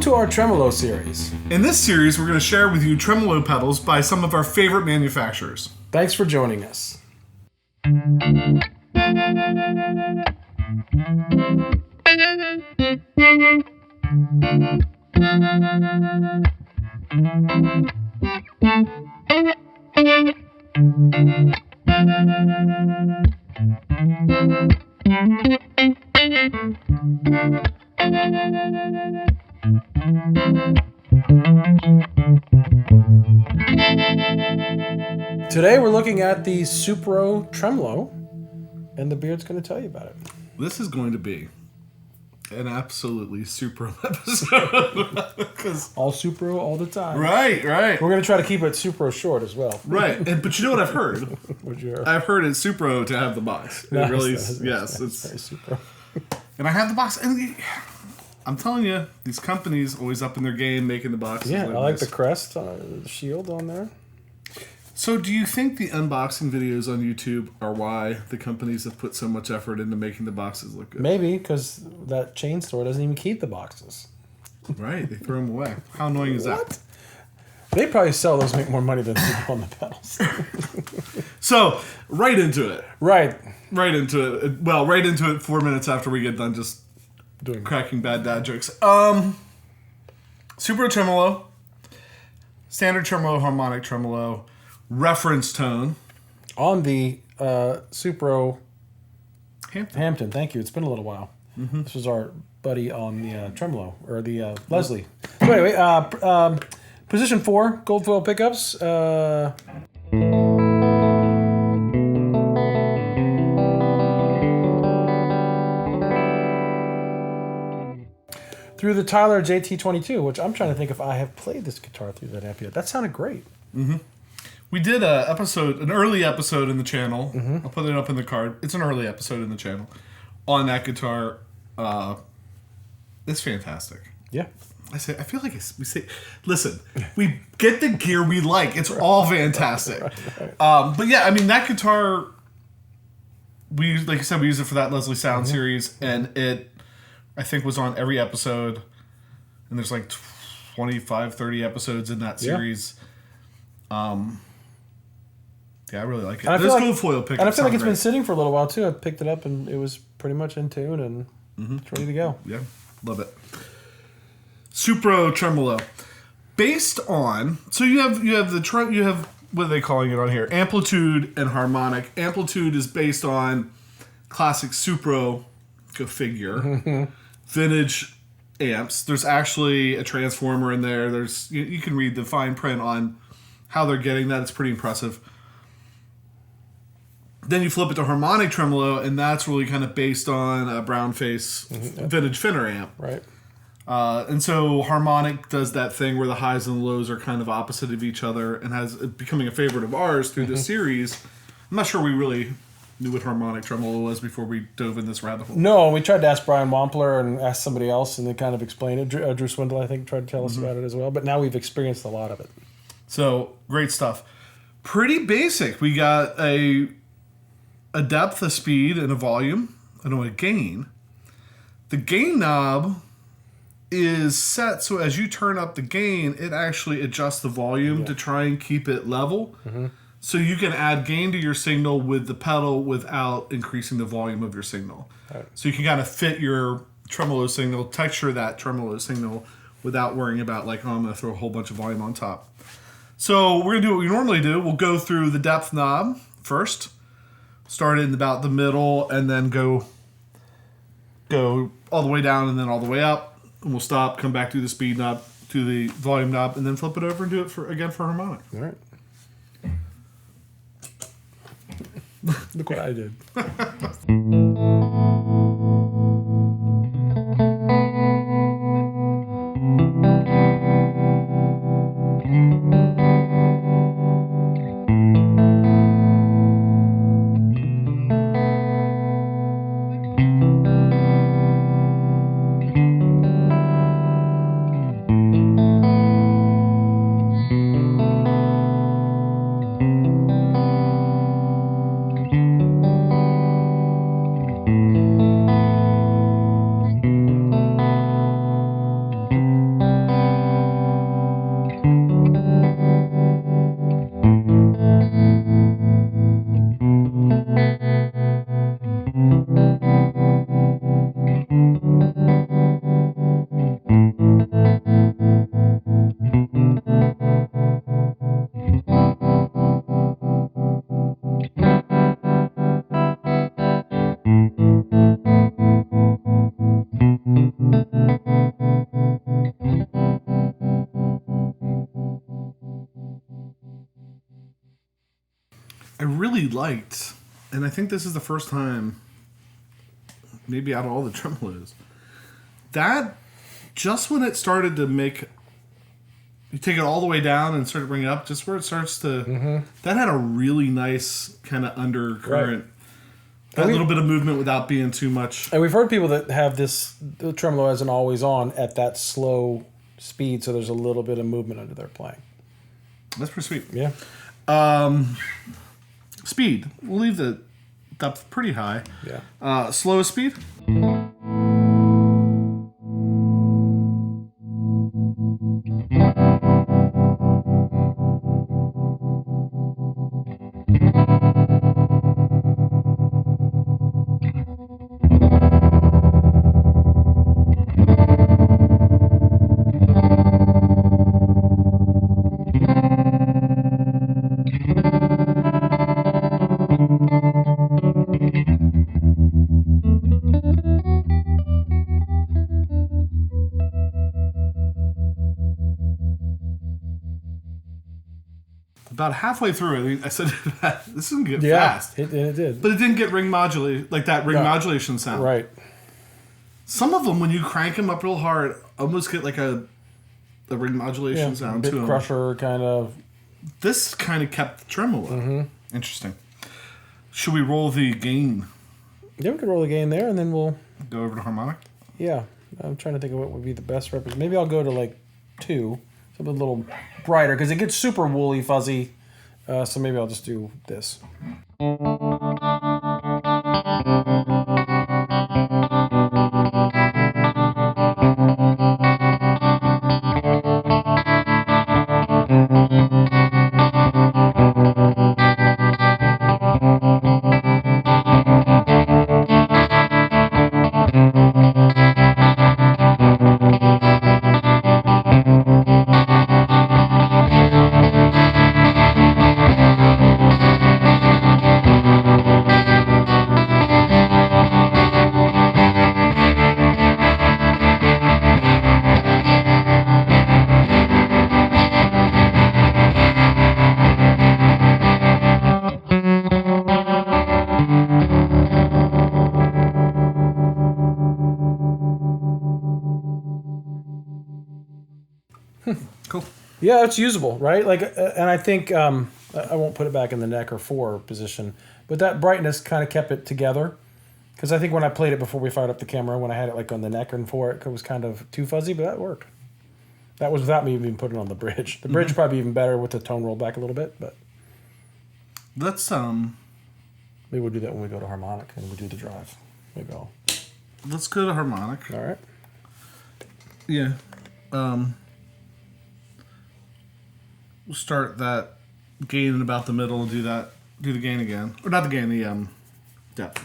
to our Tremolo series. In this series, we're going to share with you tremolo pedals by some of our favorite manufacturers. Thanks for joining us. Today we're looking at the Supro Tremolo, and the Beard's going to tell you about it. This is going to be an absolutely Supro episode. All Supro all the time. Right. We're going to try to keep it Supro short as well. Right, but you know what I've heard? What'd you hear? I've heard it's Supro to have the box. Nice, It really it's is. Yes, it's very Supro. And I have the box, and I'm telling you, these companies always up in their game making the boxes. Yeah, I like the crest, the shield on there. So do you think the unboxing videos on YouTube are why the companies have put so much effort into making the boxes look good? Maybe, because that chain store doesn't even keep the boxes. Right, they throw them away. How annoying is that? They probably sell those, make more money than people on the pedals. So, right into it. Right into it. Well, right into it 4 minutes after we get done just doing cracking bad dad jokes. Supro Tremolo, standard tremolo, harmonic tremolo, reference tone. On the Supro Hampton. Thank you. It's been a little while. Mm-hmm. This was our buddy on the tremolo, or the Leslie. So anyway, position 4, gold foil pickups. Through the Tyler JT22, which I'm trying to think if I have played this guitar through that amp yet. That sounded great. Mm-hmm. We did an early episode in the channel. Mm-hmm. I'll put it up in the card. It's an early episode in the channel on that guitar. It's fantastic. Yeah. I feel like we say, listen, we get the gear we like. It's all fantastic. Right. But yeah, I mean, that guitar, like you said, we use it for that Leslie Sound series, and it, I think, was on every episode, and there's like 25, 30 episodes in that series. Yeah, I really like it. Those gold foil pickups. And I feel like it's been sitting for a little while too. I picked it up and it was pretty much in tune and it's ready to go. Yeah, love it. Supro Tremolo, based on, so you have what are they calling it on here? Amplitude and Harmonic. Amplitude is based on classic Supro figure, vintage amps. There's actually a transformer in there. There's you can read the fine print on how they're getting that. It's pretty impressive. Then you flip it to Harmonic Tremolo, and that's really kind of based on a brownface vintage Fender amp. Right. And so Harmonic does that thing where the highs and lows are kind of opposite of each other, and has becoming a favorite of ours through this series. I'm not sure we really knew what Harmonic Tremolo was before we dove in this rabbit hole. No, we tried to ask Brian Wampler and ask somebody else, and they kind of explained it. Drew Swindle, I think, tried to tell us about it as well. But now we've experienced a lot of it. So, great stuff. Pretty basic. We got a depth, a speed, and a volume, and a gain. The gain knob is set so as you turn up the gain, it actually adjusts the volume to try and keep it level. Mm-hmm. So you can add gain to your signal with the pedal without increasing the volume of your signal. Right. So you can kind of fit your tremolo signal, texture that tremolo signal without worrying about like, oh, I'm going to throw a whole bunch of volume on top. So we're going to do what we normally do. We'll go through the depth knob first, start in about the middle, and then go all the way down and then all the way up. And we'll stop, come back to the speed knob, to the volume knob, and then flip it over and do it again for harmonic. All right. Look what I did. I really liked, and I think this is the first time, maybe out of all the tremolos, that just when it started to make, you take it all the way down and start to bring it up, just where it starts to, that had a really nice kind of undercurrent. Right. That little bit of movement without being too much. And we've heard people that have the tremolo as an always on at that slow speed, so there's a little bit of movement under their playing. That's pretty sweet. Yeah. Speed. We'll leave the depth pretty high. Yeah. Slowest speed? About halfway through, I said, "This isn't get fast." It did, but it didn't get ring modulate like that ring modulation sound. Right. Some of them, when you crank them up real hard, almost get like a ring modulation sound to them. Crusher kind of. This kind of kept the tremolo. Interesting. Should we roll the gain? Yeah, we could roll the gain there, and then we'll go over to harmonic. Yeah, I'm trying to think of what would be the best representation. Maybe I'll go to like 2. Something a little brighter, because it gets super woolly, fuzzy. So maybe I'll just do this. Cool. Yeah, it's usable, right? Like, and I think I won't put it back in the neck or 4 position, but that brightness kind of kept it together. Because I think when I played it before we fired up the camera, when I had it like on the neck and 4, it was kind of too fuzzy, but that worked. That was without me even putting it on the bridge. The bridge probably even better with the tone rolled back a little bit, but let's maybe we'll do that when we go to harmonic and we do the drive. Maybe let's go to harmonic. All right. Yeah. We'll start that gain in about the middle and do the gain again. Or not the gain, the depth.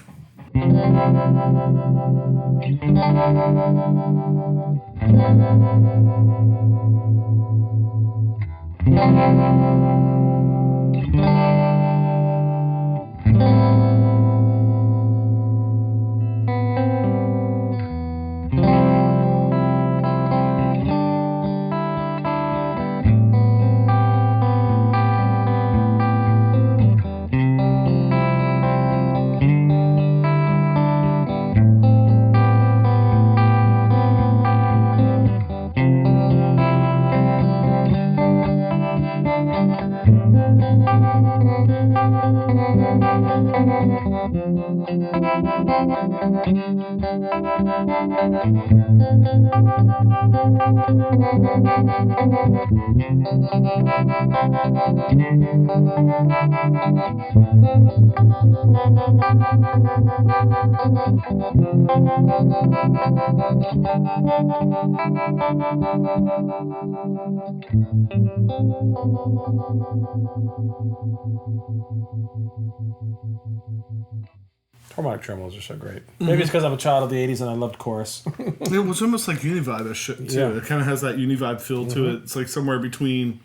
Harmonic tremolos are so great. Maybe it's because I'm a child of the 80s and I loved chorus. It was almost like Univibe-ish shit, too. Yeah. It kind of has that Univibe feel to it. It's like somewhere between.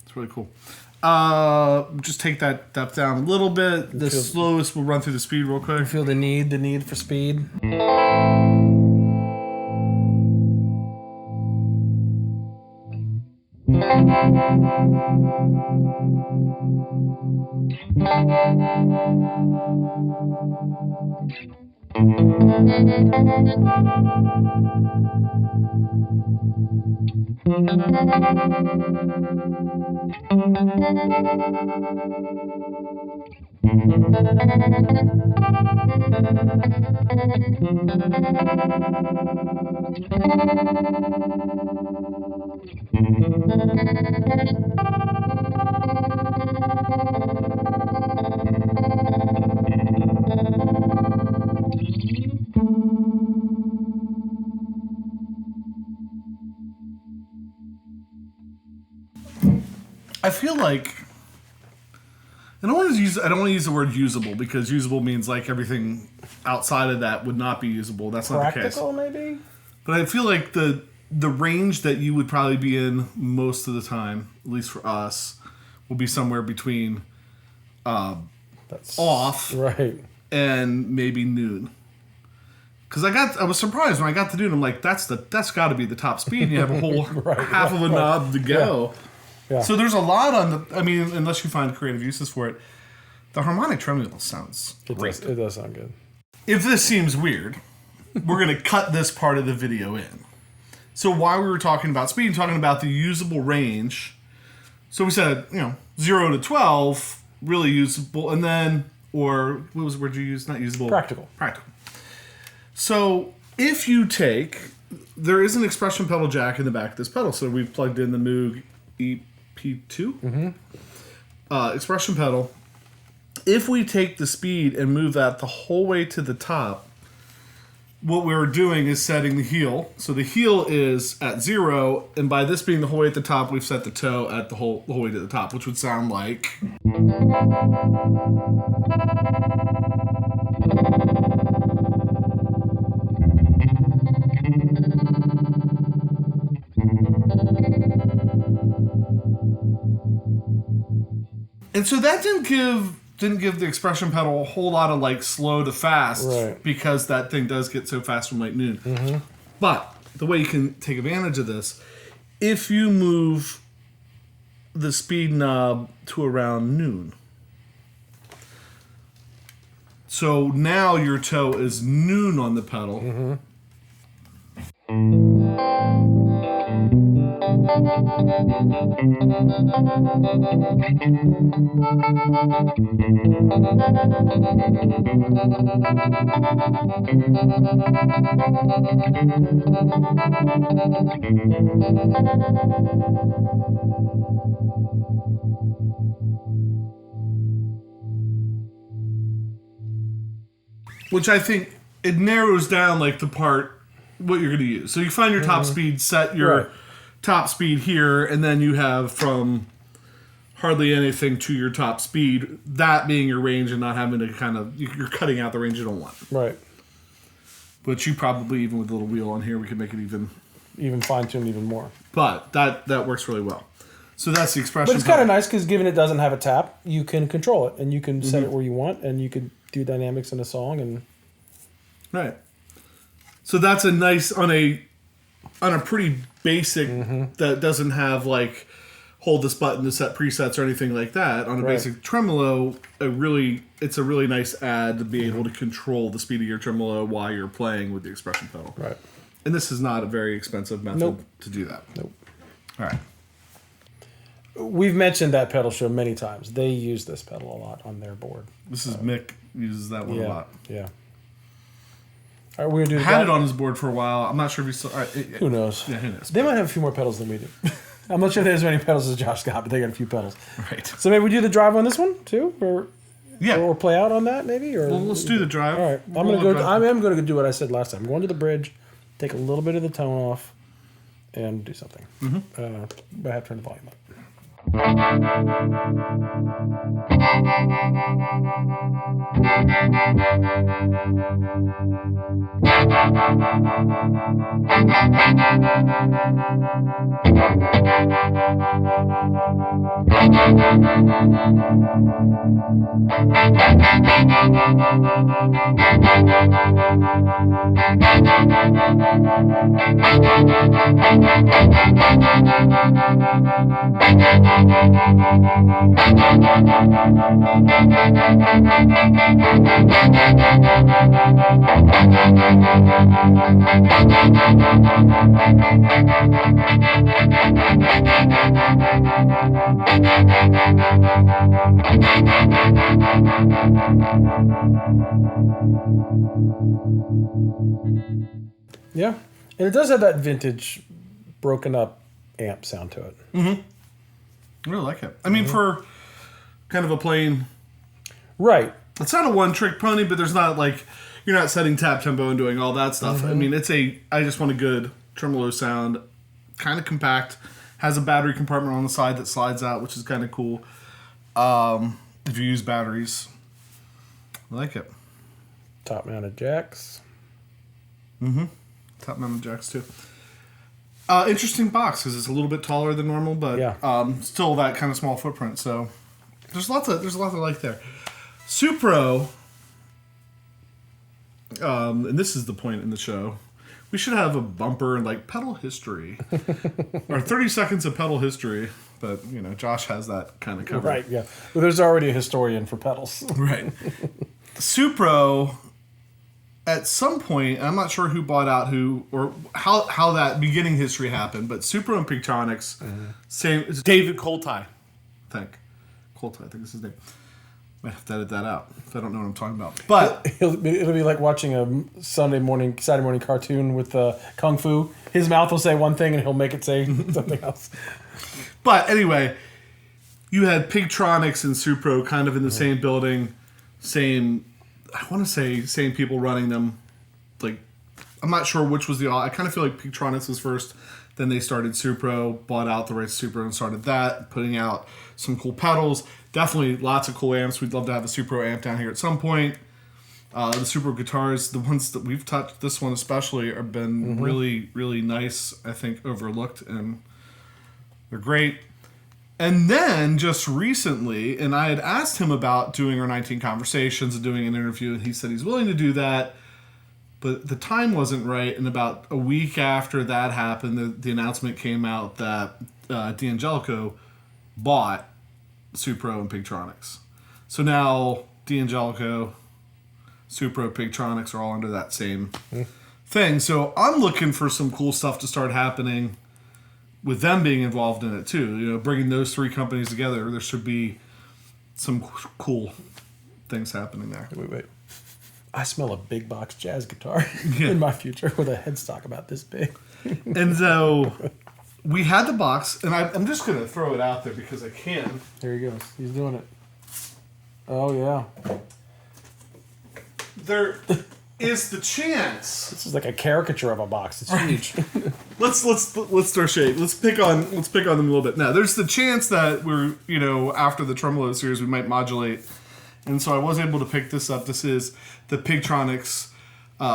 It's really cool. Just take that depth down a little bit. The slowest, we'll run through the speed real quick. Feel the need for speed. I feel like I don't want to use the word usable, because usable means like everything outside of that would not be usable. That's not the case. Practical, maybe? But I feel like the range that you would probably be in most of the time, at least for us, will be somewhere between That's off right. and maybe noon. Because I was surprised when I got to noon. I'm like, that's got to be the top speed. And you have a whole half of a knob to go. Yeah. So there's a lot on the. I mean, unless you find creative uses for it, the harmonic tremolo sounds great. It does sound good. If this seems weird, we're going to cut this part of the video in. So while we were talking about speed, talking about the usable range, so we said, 0 to 12, really usable, and then, or what was the word you used? Not usable. Practical. So if you take, there is an expression pedal jack in the back of this pedal, so we've plugged in the Moog EP2 expression pedal. If we take the speed and move that the whole way to the top, what we're doing is setting the heel. So the heel is at 0, and by this being the whole way at the top, we've set the toe at the whole way to the top, which would sound like. And so that didn't give the expression pedal a whole lot of like slow to fast, right, because that thing does get so fast from like noon. Mm-hmm. But the way you can take advantage of this, if you move the speed knob to around noon, so now your toe is noon on the pedal. Mm-hmm. Which I think it narrows down like the part what you're going to use. So you find your top speed, set your top speed here, and then you have from hardly anything to your top speed, that being your range, and not having to you're cutting out the range you don't want. Right. But you probably, even with a little wheel on here, we could make it even fine-tuned even more. But that works really well. So that's the expression. But it's kind of nice because given it doesn't have a tap, you can control it, and you can set it where you want, and you can do dynamics in a song. And right. So that's a nice, on a pretty basic, that doesn't have like hold this button to set presets or anything like that. On a basic tremolo, it's a really nice add to be able to control the speed of your tremolo while you're playing with the expression pedal. Right. And this is not a very expensive method to do that. Nope. All right. We've mentioned that pedal show many times. They use this pedal a lot on their board. This is Mick uses that one a lot. Yeah. All right, we're gonna do. Had it on his board for a while. I'm not sure if he still. Who knows? Yeah, who knows? They might have a few more pedals than we do. I'm not sure if there's as many pedals as Josh got, but they got a few pedals. Right. So maybe we do the drive on this one too, or yeah, or play out on that maybe, or well, let's do the drive. All right, I'm gonna do what I said last time. I'm going to the bridge, take a little bit of the tone off, and do something. But I have to turn the volume up. Yeah, and it does have that vintage, broken up amp sound to it. I really like it. I mean, for kind of a plain, Right. it's not a one-trick pony, but there's not like, you're not setting tap tempo and doing all that stuff. I mean, I just want a good tremolo sound, kind of compact, has a battery compartment on the side that slides out, which is kind of cool. If you use batteries, I like it. Top mounted jacks. Top mounted jacks too. Interesting box because it's a little bit taller than normal, but still that kind of small footprint. So there's lots of like there. Supro, and this is the point in the show. We should have a bumper and like pedal history, or 30 seconds of pedal history. But Josh has that kind of covered. Right. Yeah. Well, there's already a historian for pedals. Right. Supro, at some point, I'm not sure who bought out who or how that beginning history happened, but Supro and Pigtronics, same. It's David Colty, I think. Colty, I think is his name. Might have to edit that out if I don't know what I'm talking about. But it'll be like watching a Saturday morning cartoon with Kung Fu. His mouth will say one thing and he'll make it say something else. But anyway, you had Pigtronics and Supro kind of in the same building, same people running them. Like, I'm not sure which was I kind of feel like Pigtronics was first, then they started Supro, bought out the rights to Supro and started that, putting out some cool pedals. Definitely lots of cool amps. We'd love to have a Supro amp down here at some point. The Supro guitars, the ones that we've touched, this one especially, have been really, really nice, I think, overlooked, and they're great. And then, just recently, and I had asked him about doing our 19 Conversations and doing an interview, and he said he's willing to do that, but the time wasn't right, and about a week after that happened, the announcement came out that D'Angelico bought Supro and Pigtronics. So now D'Angelico, Supro, Pigtronics are all under that same thing. So I'm looking for some cool stuff to start happening with them being involved in it too. Bringing those three companies together, there should be some cool things happening there. Wait. I smell a big box jazz guitar in my future with a headstock about this big. And so we had the box, and I'm just going to throw it out there because I can. Here he goes. He's doing it. Oh, yeah. There is the chance. This is like a caricature of a box. It's huge. Let's throw shade. Let's pick on them a little bit. Now, there's the chance that we're, after the Tremolo series, we might modulate. And so I was able to pick this up. This is the Pigtronics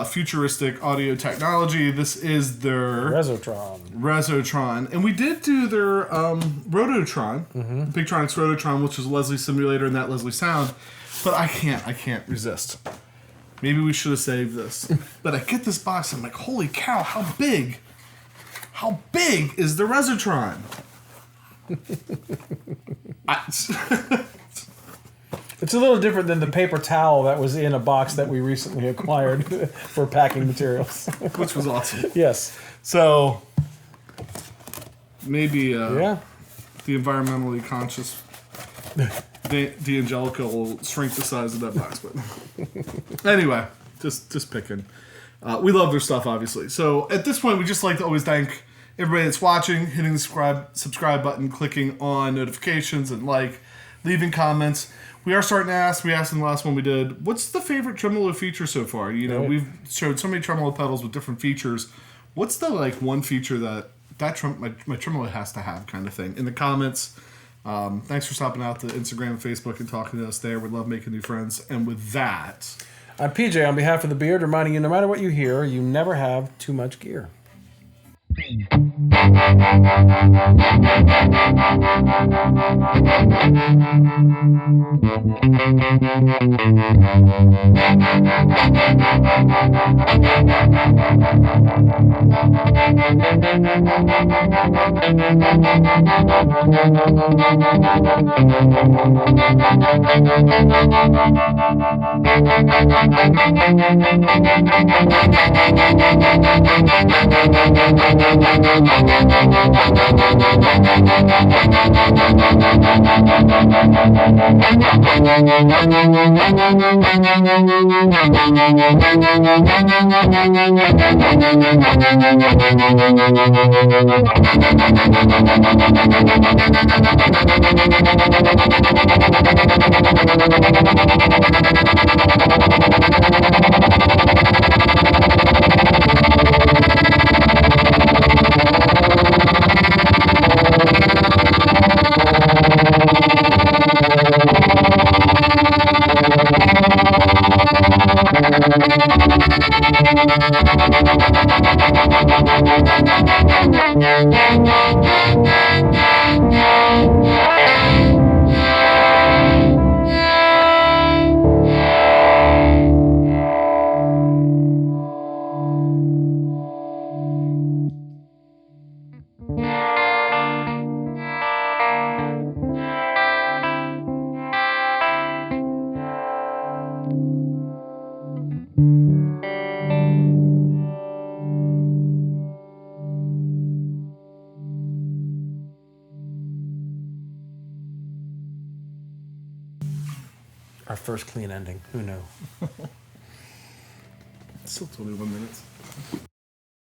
futuristic audio technology. This is their Resotron. And we did do their Rototron, Pigtronics Rototron, which is a Leslie simulator and that Leslie sound. But I can't resist. Maybe we should have saved this. But I get this box, I'm like, holy cow, how big is the Resotron? It's a little different than the paper towel that was in a box that we recently acquired for packing materials. Which was awesome. Yes. So, maybe the environmentally conscious D'Angelico will shrink the size of that box. But anyway, just picking. We love their stuff, obviously. So, at this point, we just like to always thank everybody that's watching, hitting the subscribe button, clicking on notifications, and leaving comments. We are starting to ask, we asked in the last one we did, what's the favorite tremolo feature so far? We've showed so many tremolo pedals with different features. What's the one feature that my tremolo has to have kind of thing? In the comments, Thanks for stopping out to Instagram and Facebook and talking to us there. We love making new friends. And with that, I'm PJ on behalf of the Beard, reminding you no matter what you hear, you never have too much gear. Our first clean ending. Who knew? still 21 minutes.